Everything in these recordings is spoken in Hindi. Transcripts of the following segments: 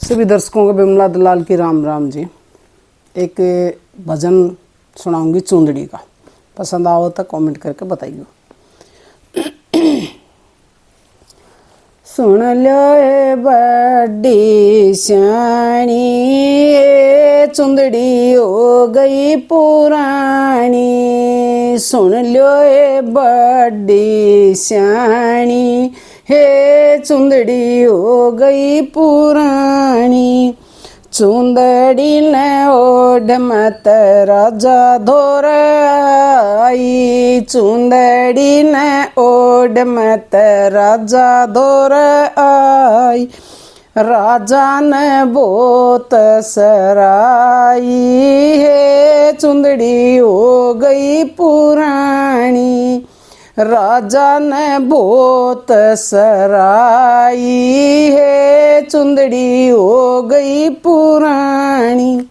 सभी दर्शकों को बिमला दलाल की राम राम जी। एक भजन सुनाऊंगी चूंदड़ी का, पसंद आओ तो कमेंट करके बताइए। सुन लो ए बड़ी श्याणी, चुंदड़ी हो गई पुरानी। सुन लो ए बड़ी श्याणी, हे चुंदड़ी हो गई पुरानी। चुंदड़ी ने ओढ़ मत राजा धोर आई, चुंदड़ी ने ओढ़ मत राजा धोर आई। राजा ने बहुत सराई, है चुंदड़ी हो गई पुरानी। राजा ने बहुत सराई, है चुंदड़ी हो गई पुरानी।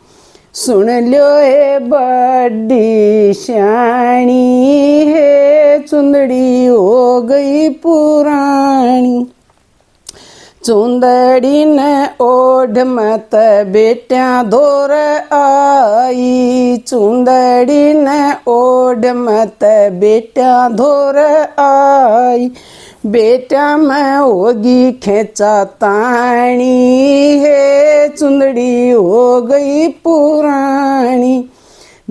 सुन लो ए बड़ी श्याणी, है चुंदड़ी हो गई पुरानी। चुंदड़ी ने ओढ़ मत बेटिया धोर आई, चुंदड़ी ने ओढ़ मत बेटिया धोर आई। बेटा मैं होगी खेचा ताणी, है चुंदड़ी हो गई पुरानी।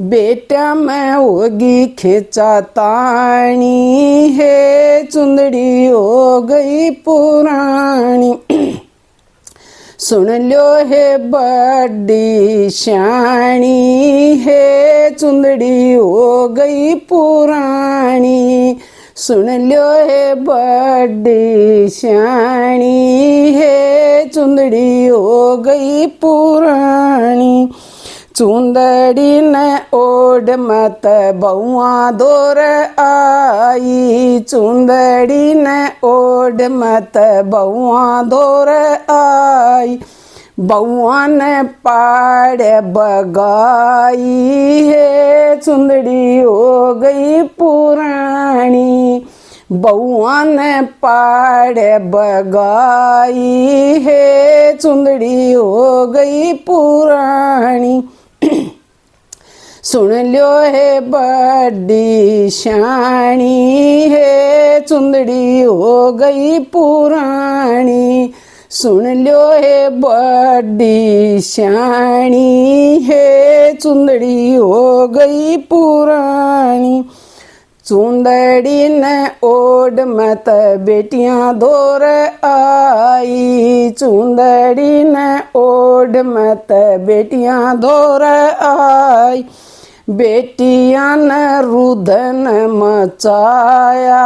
बेटा मैं होगी खेचा ताणी, है चुंदड़ी हो गई पुरानी। सुन लो है बड़ी श्याणी, है चुंदड़ी हो गई पुरानी। सुन लो है बड़ी श्याणी, है चुंदड़ी हो गई पुरानी। चुंदड़ी ने ओढ़ मत बउआ धोर आई, चुंदड़ी ने ओढ़ मत बउआ धोर आई। बउआ ने पाड़ बगाई, है चुंदड़ी हो गई पुरानी। बउआ ने पाड़ बगाई, है चुंदड़ी हो गई पुरानी। सुन लो है बड़ी श्याणी, है चुंदड़ी हो गई पुरानी। सुन लो है बड़ी श्याणी, है चुंदड़ी हो गई पुरानी। चुंदड़ी ने ओढ़ मत बेटियां धोर आई, चुंदड़ी ने ओढ़ मत बेटियां धोर आई। बेटियां ने रुदन मचाया,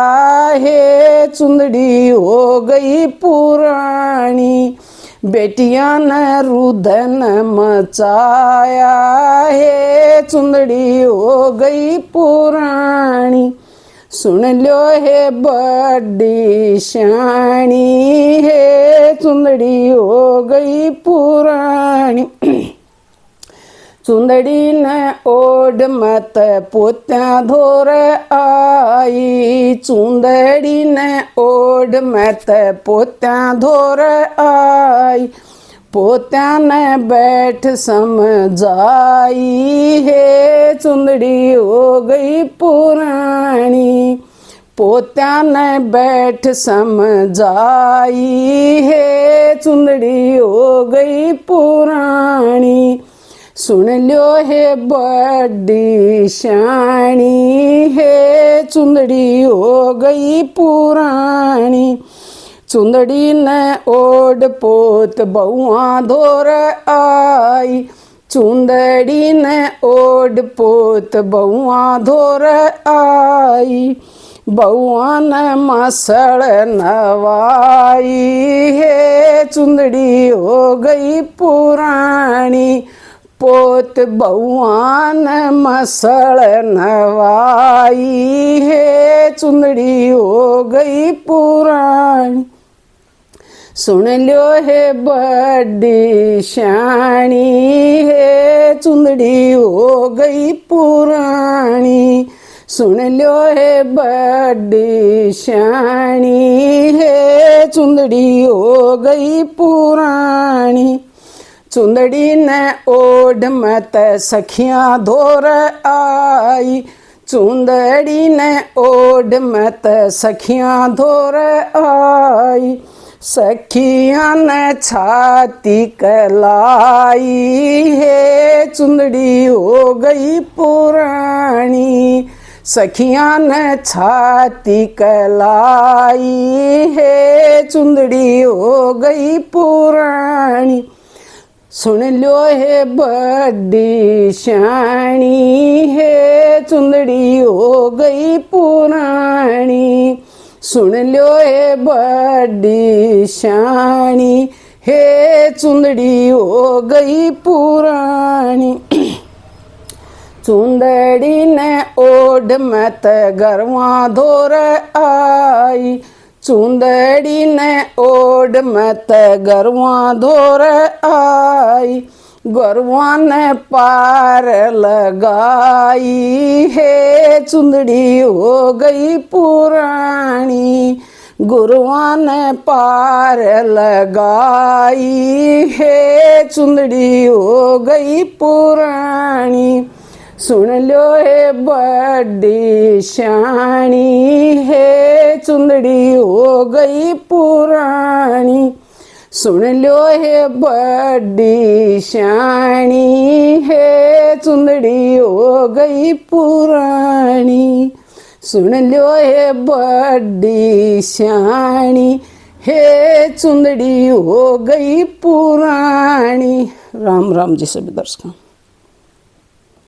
है चुंदड़ी हो गई पुरानी। बेटियां ने रुदन मचाया, है चुंदड़ी हो गई पुरानी। सुन लो है बड़ी श्याणी, है चुंदड़ी हो गई पुरानी। चुंदड़ी ने ओढ़ मत पोत्या धोर आई, चुंदड़ी ने ओढ़ मत पोत्या धोर आई। पोत्या ने बैठ समझाई, है चुंदड़ी हो गई पुरानी। पोत्या ने बैठ समझाई, है चुंदड़ी हो गई पुरानी। सुन लो है बड़ी श्याणी, है चुंदड़ी हो गई पुरानी। चुंदड़ी ने ओढ़ पोत बउआ धोर आई, चुंदड़ी ने ओढ़ पोत बउआ धोर आई। बउआ ने मसड़ नवाई, है चुंदड़ी हो गई पुरानी। पोत बउआ ने मसड़ नवाई, है चुंदड़ी हो गई पुरानी। सुन लो है बड़ी श्याणी, है चुंदड़ी हो गई पुरानी। सुन लो है बड़ी श्याणी, है चुंदड़ी हो गई पुरानी। चुंदड़ी ने ओढ़ मत सखियां धोर आई, चुंदड़ी ने ओढ़ मत सखियां धोर आई, सखियां ने छाती कलाई है, चुंदड़ी हो गई पुरानी, सखियां ने छाती कलाई है, चुंदड़ी हो गई पुरानी। सुन लो है बड़ी श्याणी है, चुंदड़ी हो गई पुरानी, सुन लो है बड़ी श्याणी है, चुंदड़ी हो गई पुरानी। चुंदड़ी ने ओढ़ मत गरवा धोर आई, चुंदड़ी ने ओढ़ मत गरवा धोर आई, गरवा ने पार लगाई है, चुंदड़ी हो गई पुरानी, गुरुआ ने पार लगाई है, चुंदड़ी हो गई पुरानी। सुन लो है बड़ी श्याणी है, चुंदड़ी हो गई पुरानी, सुन लो है बड़ी श्याणी है, चुंदड़ी हो गई पुरानी, सुन लो है बड़ी श्याणी है, चुंदड़ी हो गई पुरानी। राम राम जी सभी दर्शकों।